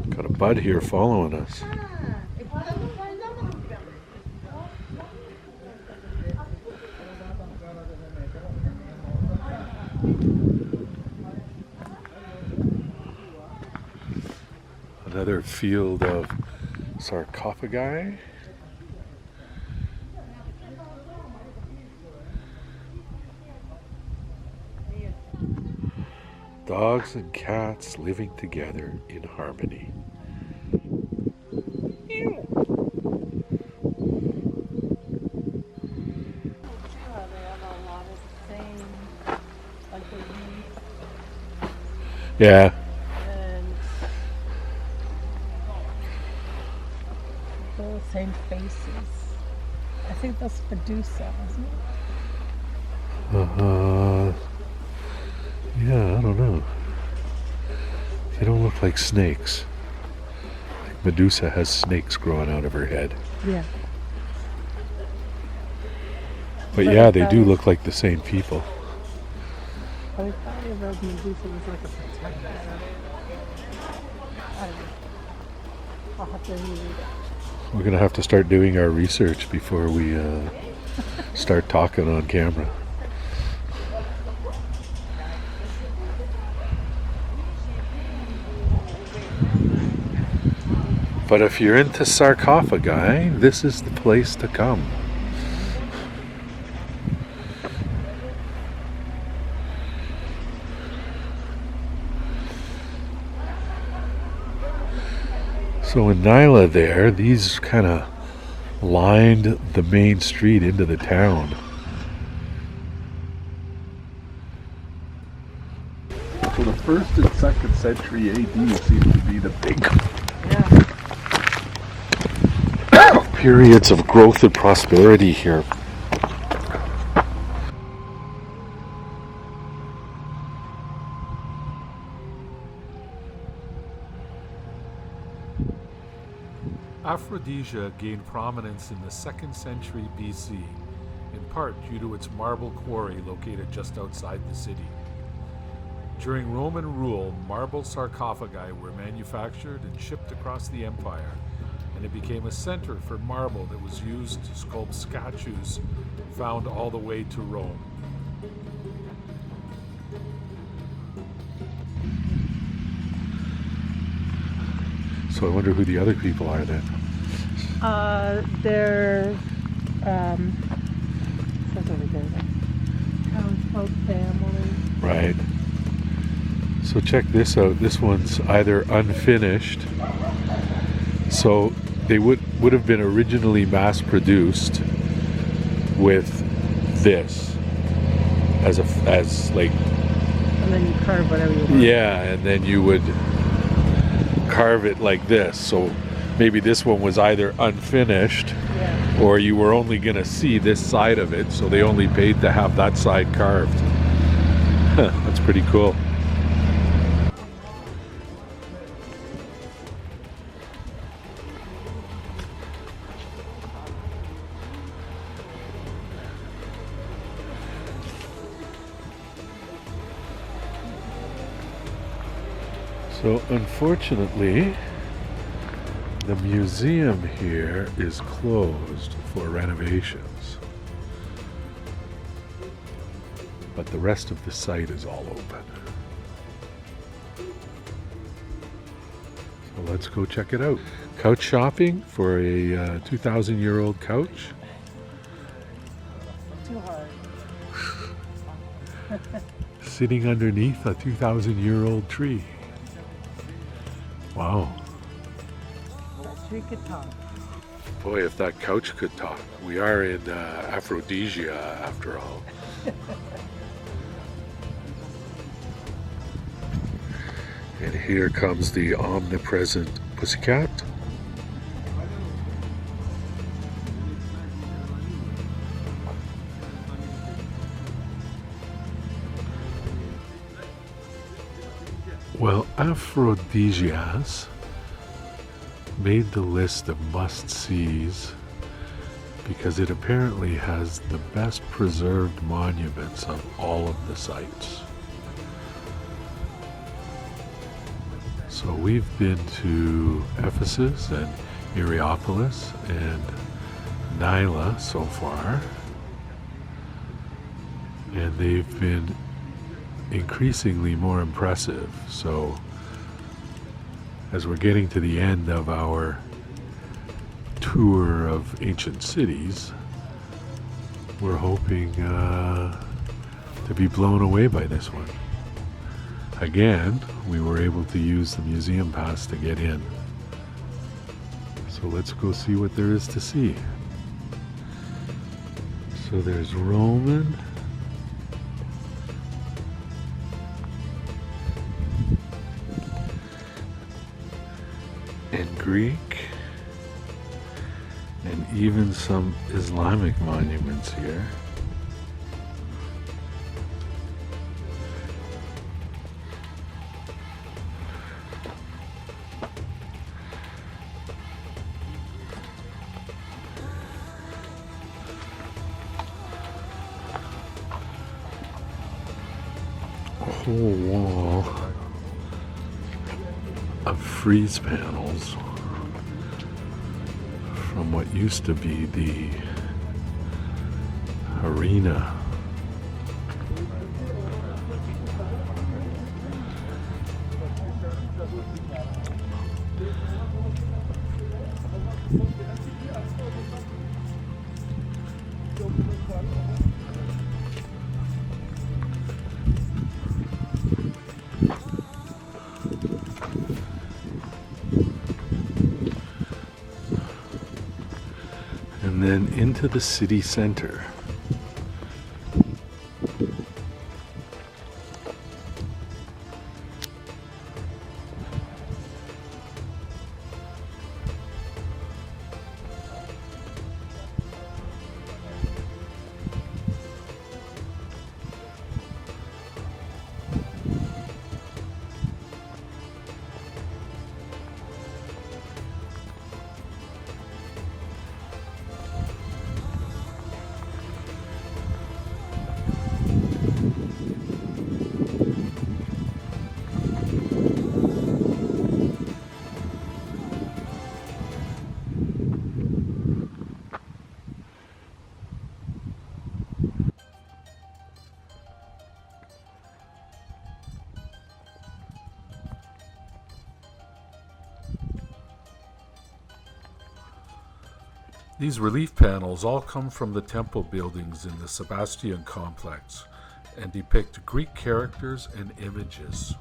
Got a bud here following us. Another field of sarcophagi. Dogs and cats living together in harmony. Yeah. The same faces. I think that's Medusa, isn't it? Yeah, I don't know. They don't look like snakes. Like Medusa has snakes growing out of her head. Yeah. But yeah, they do look like the same people. But I thought I read Medusa was like a protector. I don't know. I'll have to reread it. We're going to have to start doing our research before we start talking on camera. But if you're into sarcophagi, this is the place to come. So in Nyla there, these kind of lined the main street into the town. So the 1st and 2nd century AD seem to be the big periods of growth and prosperity here. Aphrodisia gained prominence in the 2nd century BC, in part due to its marble quarry located just outside the city. During Roman rule, marble sarcophagi were manufactured and shipped across the empire, and it became a center for marble that was used to sculpt statues found all the way to Rome. So I wonder who the other people are then. They're townsfolk family. Right. So check this out. This one's either unfinished. So they would have been originally mass produced with this as like. And then you carve whatever you want. Yeah, and then you would carve it like this. So maybe this one was either unfinished, or you were only going to see this side of it, so they only paid to have that side carved. That's pretty cool. So unfortunately, the museum here is closed for renovations, but the rest of the site is all open. So let's go check it out. Couch shopping for a 2,000-year-old couch. Too hard. Sitting underneath a 2,000-year-old tree. Wow. Tree could talk. Boy, if that couch could talk. We are in Aphrodisia after all. And here comes the omnipresent pussycat. Well, Aphrodesias made the list of must-sees because it apparently has the best preserved monuments of all of the sites. So we've been to Ephesus and Hierapolis and Nyla so far, and they've been increasingly more impressive. So as we're getting to the end of our tour of ancient cities, we're hoping to be blown away by this one. Again, we were able to use the museum pass to get in. So let's go see what there is to see. So there's Roman, and Greek, and even some Islamic monuments here. A whole wall of frieze panels from what used to be the arena. And then into the city center. These relief panels all come from the temple buildings in the Sebastian complex and depict Greek characters and images.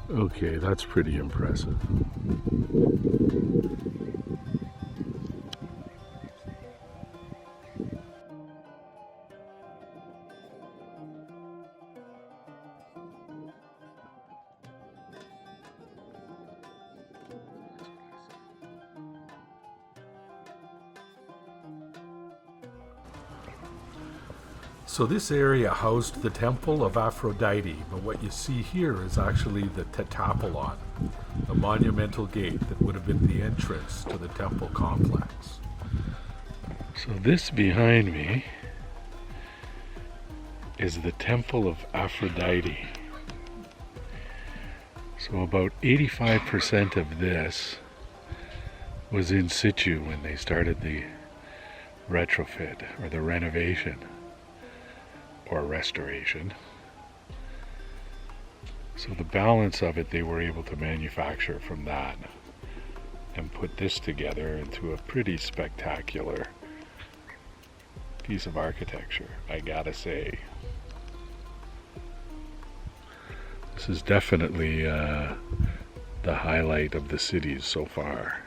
Okay, that's pretty impressive. So this area housed the temple of Aphrodite, but what you see here is actually the Tetapelon, the monumental gate that would have been the entrance to the temple complex. So this behind me is the temple of Aphrodite. So about 85% of this was in situ when they started the retrofit or the renovation or restoration. So the balance of it they were able to manufacture from that and put this together into a pretty spectacular piece of architecture, I gotta say. This is definitely the highlight of the cities so far.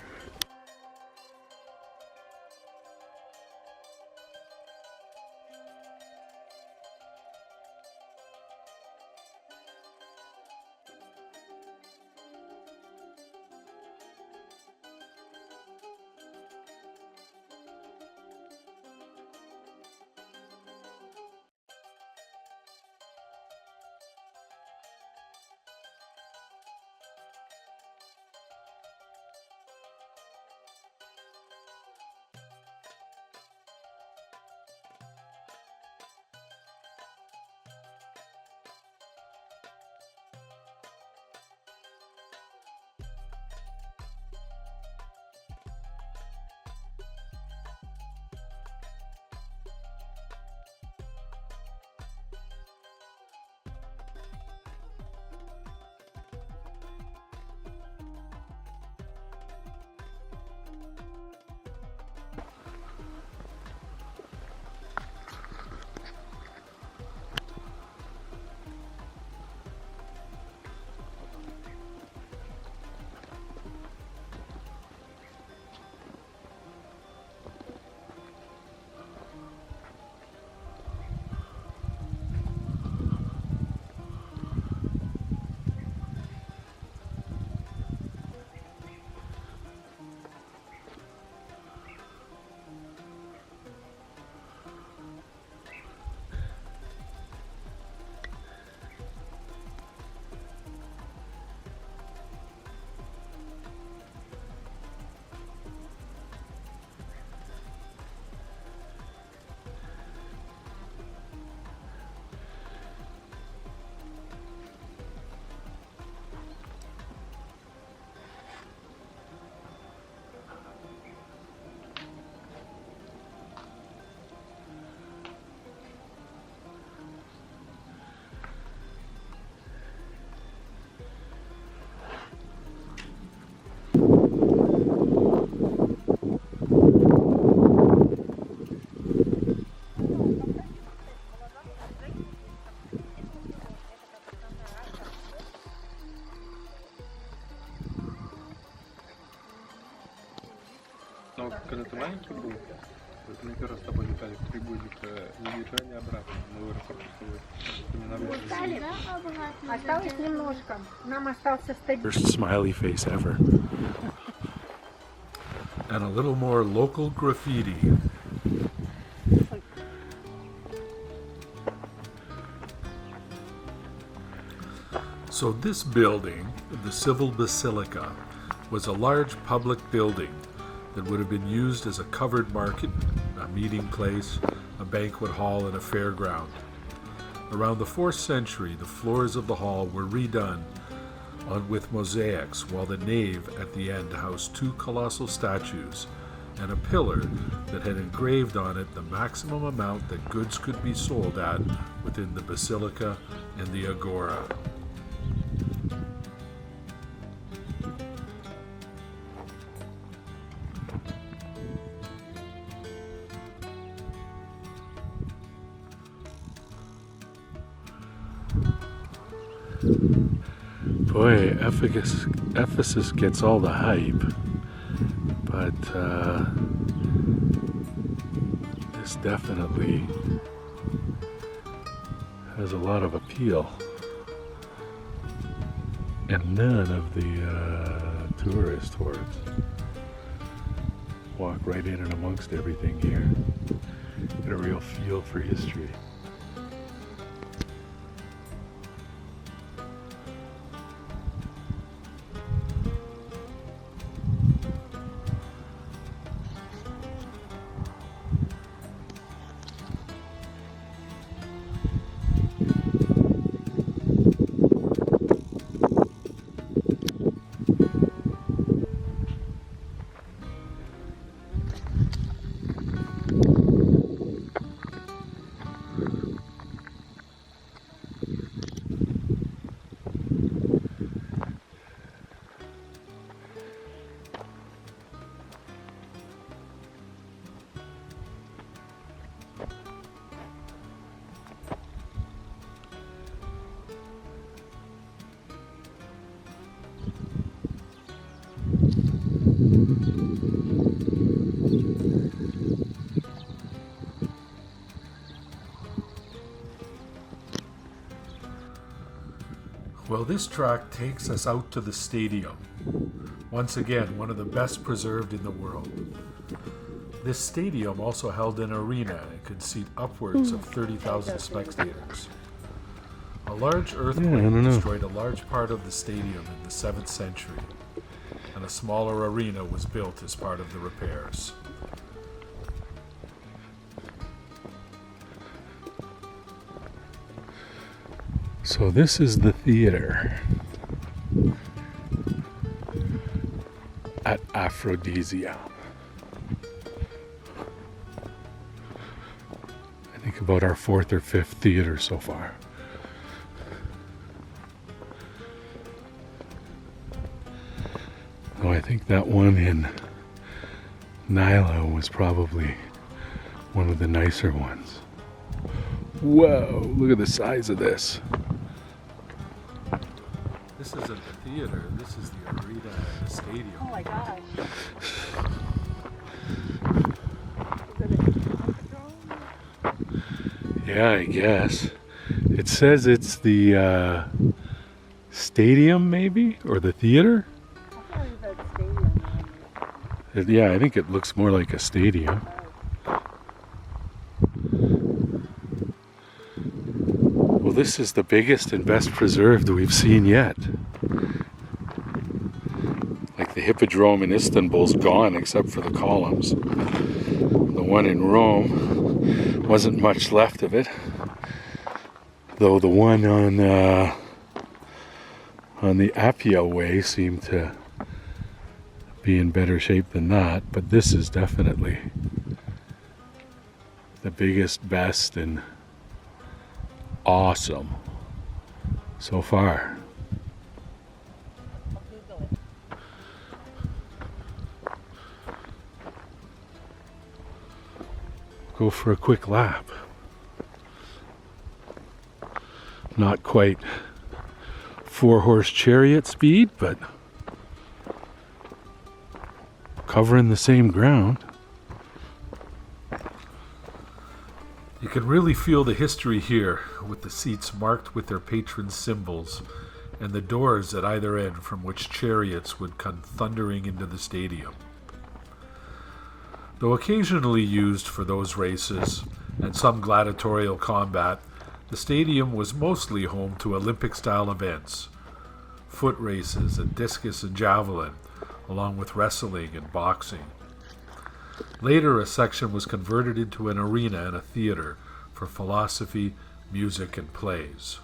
когда ты маленький был, вот мы первый раз с тобой летали в 3 годика, выезжали обратно на аэропорт, Осталось немножко. Нам остался стадион. First smiley face ever. And a little more local graffiti. So this building, the Civil Basilica, was a large public building that would have been used as a covered market, a meeting place, a banquet hall, and a fairground. Around the 4th century, the floors of the hall were redone with mosaics, while the nave at the end housed 2 colossal statues and a pillar that had engraved on it the maximum amount that goods could be sold at within the basilica and the agora. Boy, Ephesus gets all the hype, but this definitely has a lot of appeal, and none of the tourist hordes walk right in and amongst everything here. Get a real feel for history. Well, this track takes us out to the stadium. Once again, one of the best preserved in the world. This stadium also held an arena and could seat upwards of 30,000 spectators. A large earthquake destroyed a large part of the stadium in the 7th century, and a smaller arena was built as part of the repairs. So this is the theater at Aphrodisias. I think about our 4th or 5th theater so far. Oh, I think that one in Nilo was probably one of the nicer ones. Whoa, look at the size of this. This isn't the theater, this is the arena and the stadium. Oh my gosh. Yeah, I guess. It says it's the stadium, maybe? Or the theater? I thought it was a stadium. Yeah, I think it looks more like a stadium. Well, this is the biggest and best preserved we've seen yet. Like the Hippodrome in Istanbul's gone except for the columns. The one in Rome wasn't much left of it, though the one on the Appia Way seemed to be in better shape than that. But this is definitely the biggest, best, and awesome so far. Go for a quick lap. Not quite 4-horse chariot speed, but covering the same ground. You can really feel the history here, with the seats marked with their patron symbols, and the doors at either end from which chariots would come thundering into the stadium. Though occasionally used for those races and some gladiatorial combat, the stadium was mostly home to Olympic-style events, foot races and discus and javelin, along with wrestling and boxing. Later, a section was converted into an arena and a theater for philosophy, music, and plays.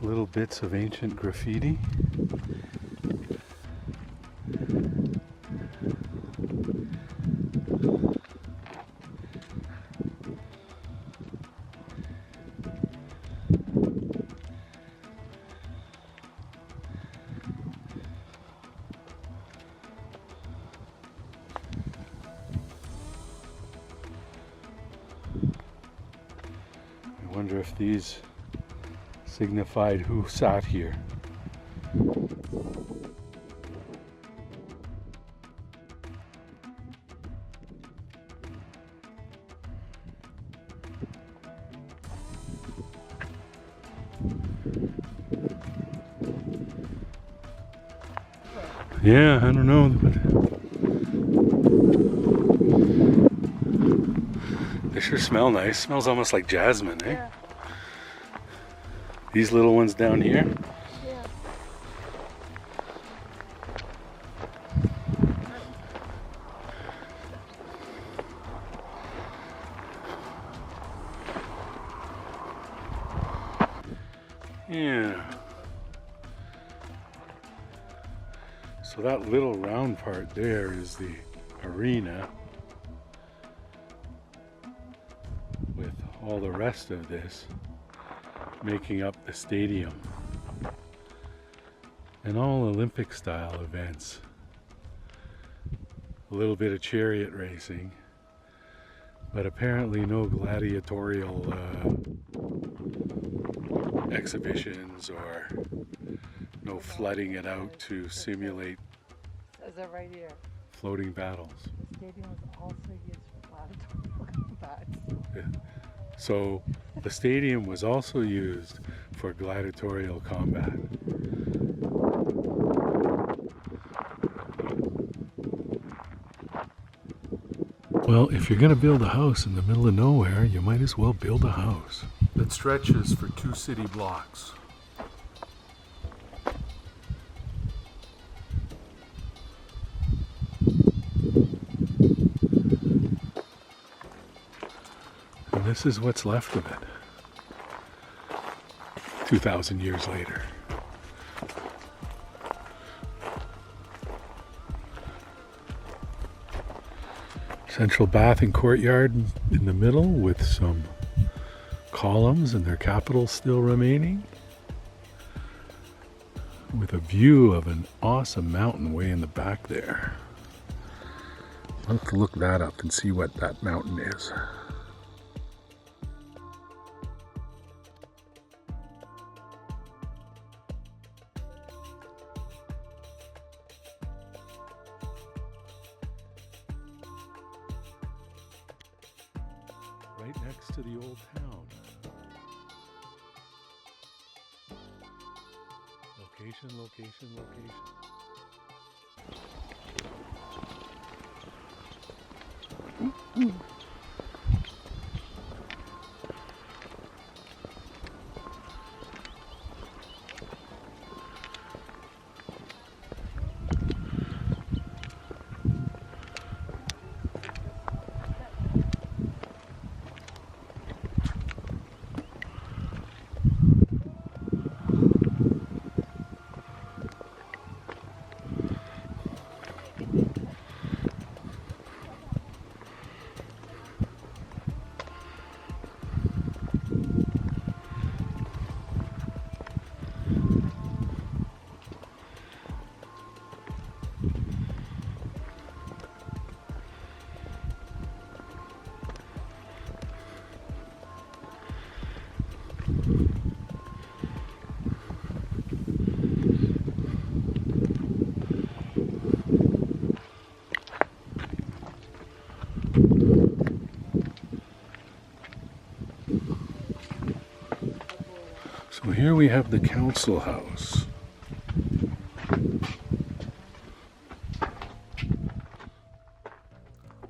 Little bits of ancient graffiti. I wonder if these signified who sat here. Yeah, I don't know, but they sure smell nice. Smells almost like jasmine, eh? Yeah. These little ones down here. Yeah. Yeah. So that little round part there is the arena, with all the rest of this making up the stadium, and all Olympic style events. A little bit of chariot racing, but apparently no gladiatorial exhibitions or no flooding it out to simulate Says it right here. floating battles. The stadium was also used for gladiatorial combats. So the stadium was also used for gladiatorial combat. Well, if you're going to build a house in the middle of nowhere, you might as well build a house that stretches for 2 city blocks. And this is what's left of it 2,000 years later. Central bath and courtyard in the middle with some columns and their capitals still remaining, with a view of an awesome mountain way in the back there. I'll have to look that up and see what that mountain is. Right next to the old town. Location, location, location. So here we have the council house.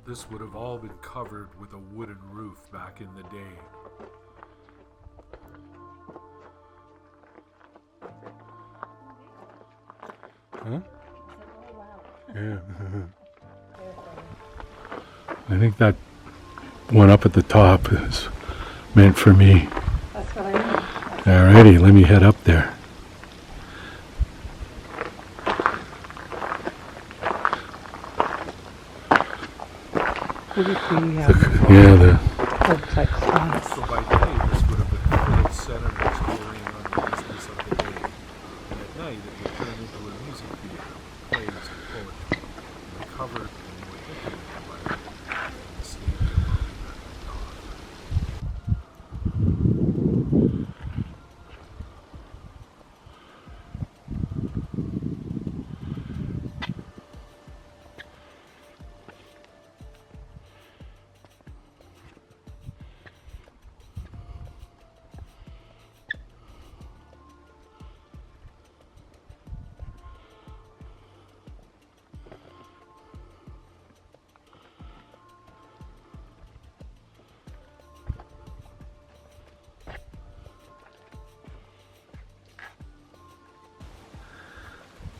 This would have all been covered with a wooden roof back in the day. Huh? Yeah. I think that one up at the top is meant for me. That's what I mean. Alrighty, let me head up there. Looks like class. So by day, this would have been full of senators carrying on the business of the day. And at night, it would turn into a music theater, plays and poetry, and covered in more intimate environment than the stadium or even the dock.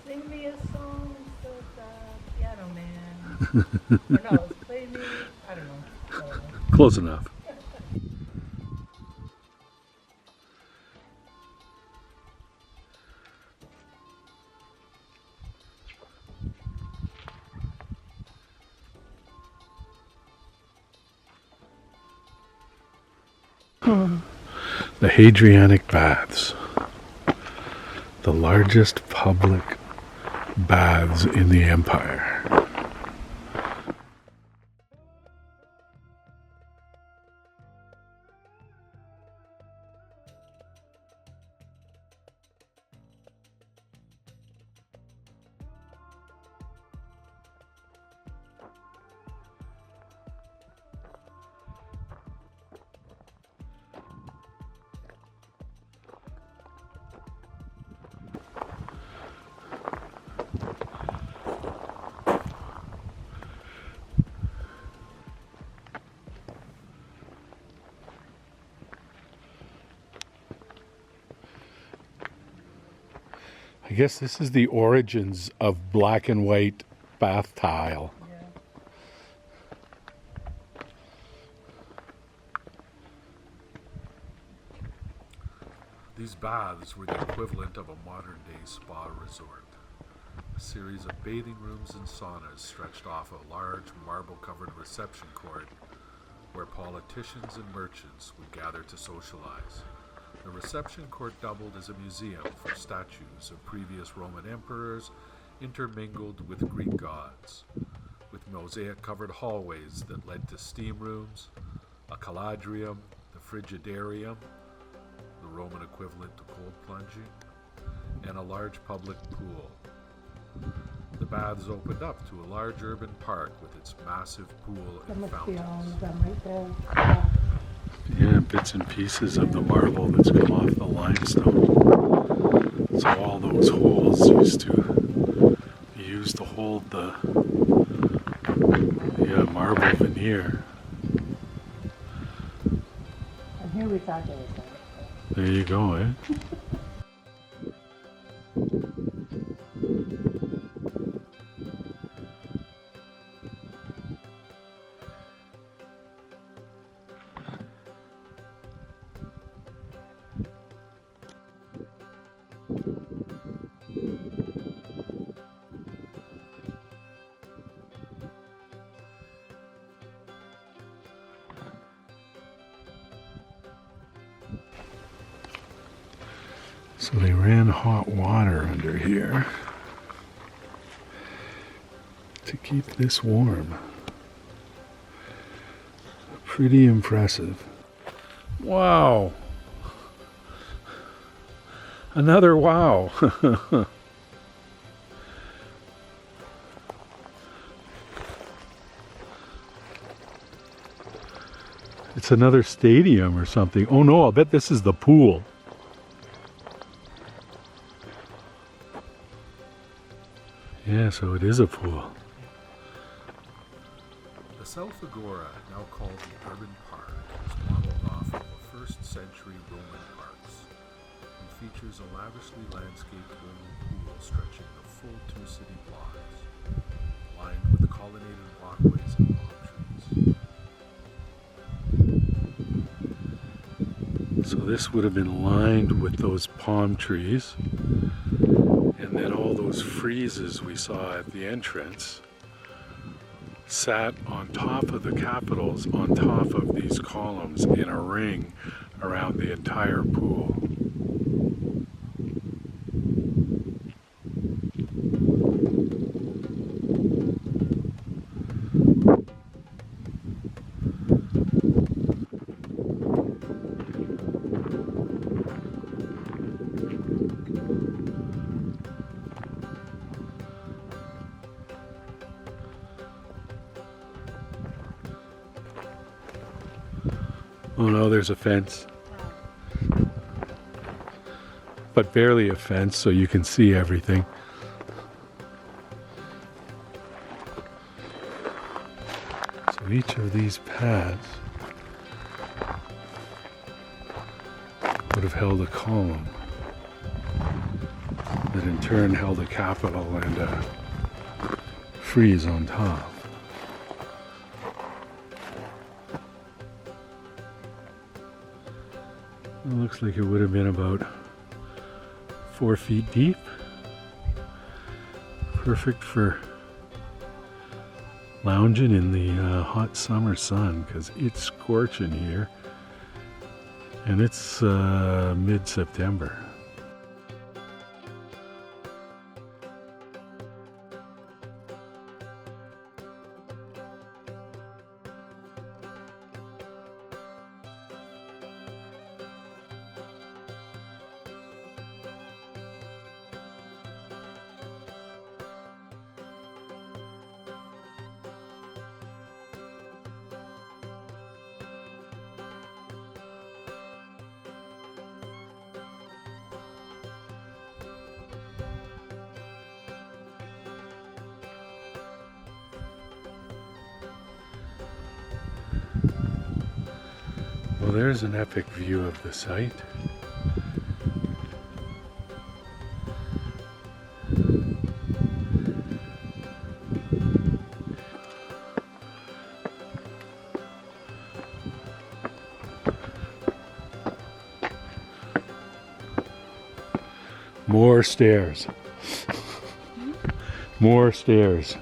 Sing me a song, so the piano man. Or no, it's play me. I don't know. Close enough. The Hadrianic Baths, the largest public baths in the empire. I guess this is the origins of black and white bath tile. Yeah. These baths were the equivalent of a modern-day spa resort. A series of bathing rooms and saunas stretched off a large marble-covered reception court where politicians and merchants would gather to socialize. The reception court doubled as a museum for statues of previous Roman emperors intermingled with Greek gods, with mosaic-covered hallways that led to steam rooms, a caladrium, the frigidarium, the Roman equivalent to cold plunging, and a large public pool. The baths opened up to a large urban park with its massive pool That and must be all fountains. of them right there. Yeah. Yeah, bits and pieces of the marble that's come off the limestone. So all those holes used to be used to hold the marble veneer. And here we thought there was one. There you go, eh? So they ran hot water under here to keep this warm. Pretty impressive. Wow. Another wow. It's another stadium or something. Oh no, I'll bet this is the pool. Yeah, so it is a pool. The South Agora, now called the Urban Park, is modeled off of the 1st century Roman parks and features a lavishly landscaped Roman pool stretching the full 2 city blocks, lined with colonnaded walkways and palm trees. So this would have been lined with those palm trees. And then all those friezes we saw at the entrance sat on top of the capitals, on top of these columns in a ring around the entire pool. Oh no, there's a fence. But barely a fence, so you can see everything. So each of these paths would have held a column that in turn held a capital and a frieze on top. It looks like it would have been about 4 feet deep. Perfect for lounging in the hot summer sun because it's scorching here and it's mid-September. Well, there's an epic view of the site. More stairs. More stairs.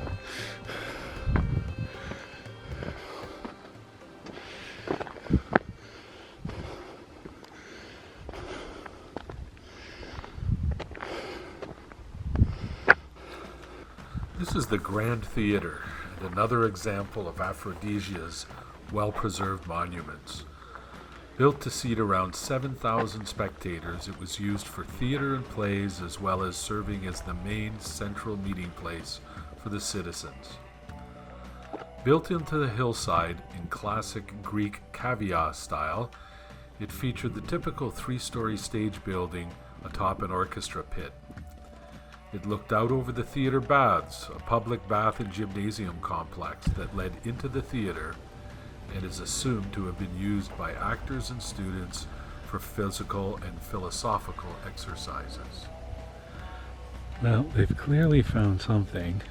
This is the Grand Theatre, and another example of Aphrodisias' well-preserved monuments. Built to seat around 7,000 spectators, it was used for theater and plays as well as serving as the main central meeting place for the citizens. Built into the hillside in classic Greek cavea style, it featured the typical three-story stage building atop an orchestra pit. It looked out over the theater baths, a public bath and gymnasium complex that led into the theater and is assumed to have been used by actors and students for physical and philosophical exercises. Well, they've clearly found something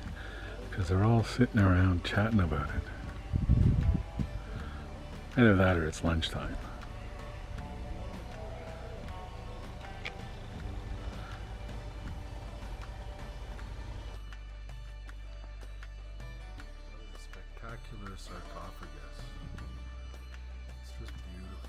because they're all sitting around chatting about it. Either that or it's lunchtime. Spectacular sarcophagus. It's just beautiful.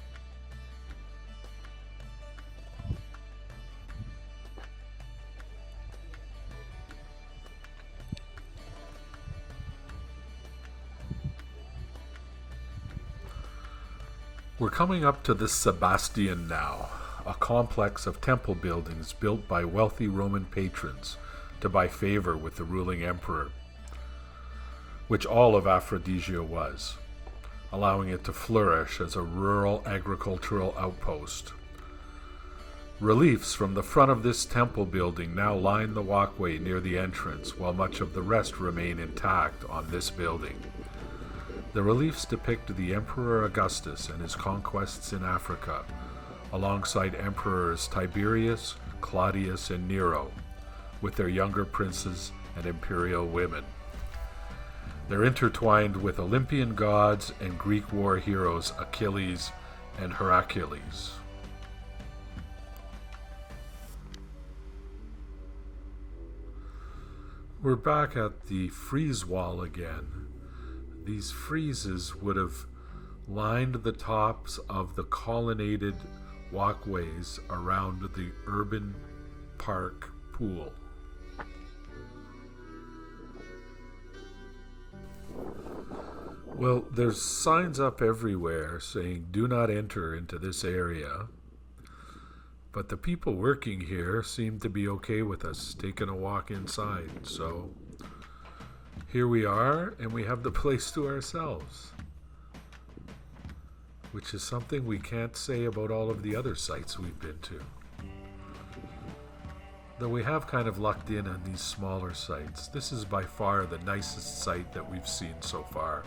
We're coming up to the Sebastian now, a complex of temple buildings built by wealthy Roman patrons to buy favor with the ruling emperor, which all of Aphrodisia was, allowing it to flourish as a rural agricultural outpost. Reliefs from the front of this temple building now line the walkway near the entrance, while much of the rest remain intact on this building. The reliefs depict the Emperor Augustus and his conquests in Africa, alongside Emperors Tiberius, Claudius, and Nero, with their younger princes and imperial women. They're intertwined with Olympian gods and Greek war heroes Achilles and Heracles. We're back at the frieze wall again. These friezes would have lined the tops of the colonnaded walkways around the urban park pool. Well, there's signs up everywhere saying do not enter into this area, but the people working here seem to be okay with us taking a walk inside, so here we are, and we have the place to ourselves, which is something we can't say about all of the other sites we've been to. Though we have kind of lucked in on these smaller sites, this is by far the nicest site that we've seen so far.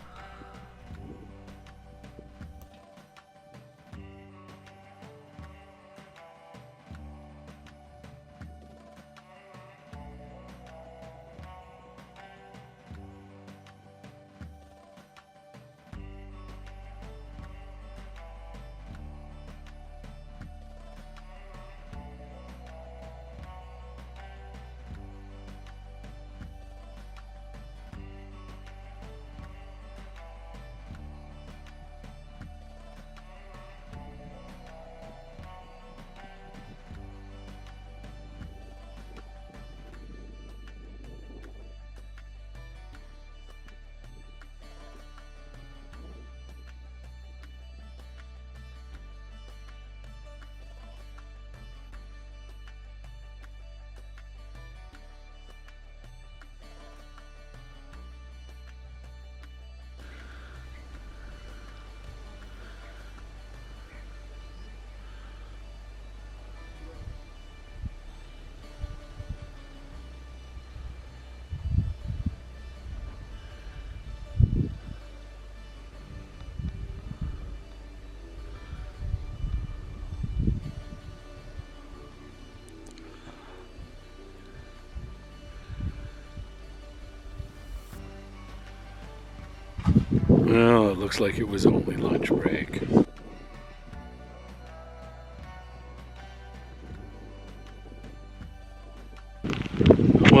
Well, it looks like it was only lunch break.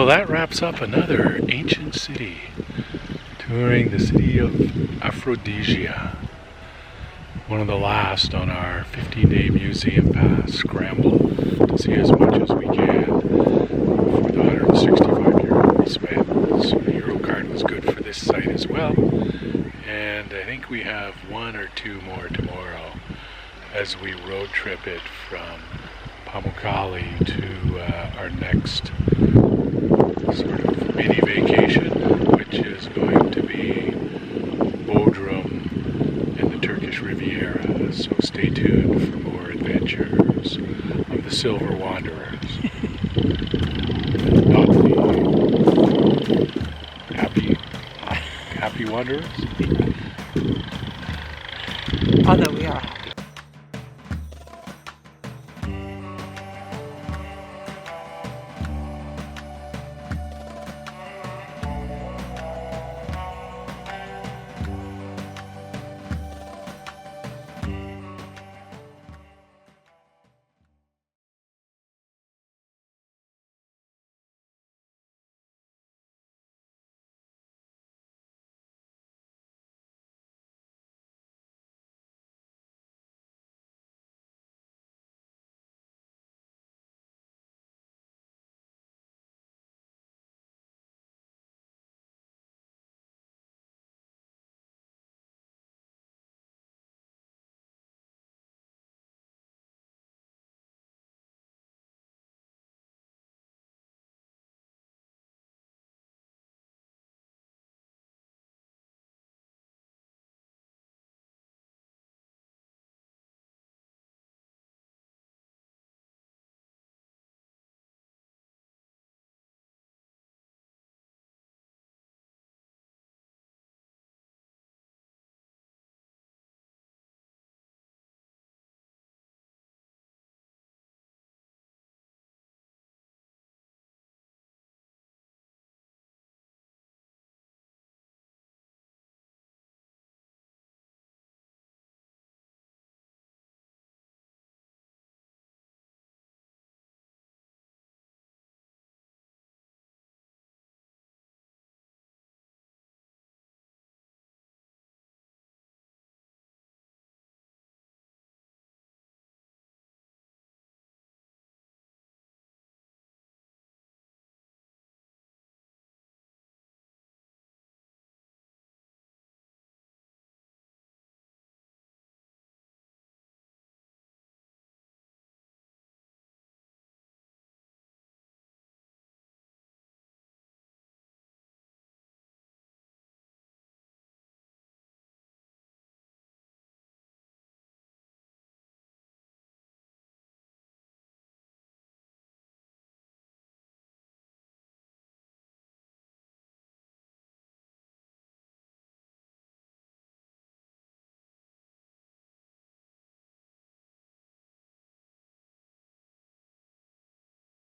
Well, that wraps up another ancient city. Touring the city of Aphrodisia. One of the last on our 15-day museum pass scramble to see as much as we can for the 165 euro we spent. So the Euro card was good for this site as well. And I think we have one or two more tomorrow as we road trip it from Pamukkale to our next sort of mini vacation, which is going to be Bodrum and the Turkish Riviera. So stay tuned for more adventures of the Silver Wanderers. Not the happy wanderers. Although we are happy.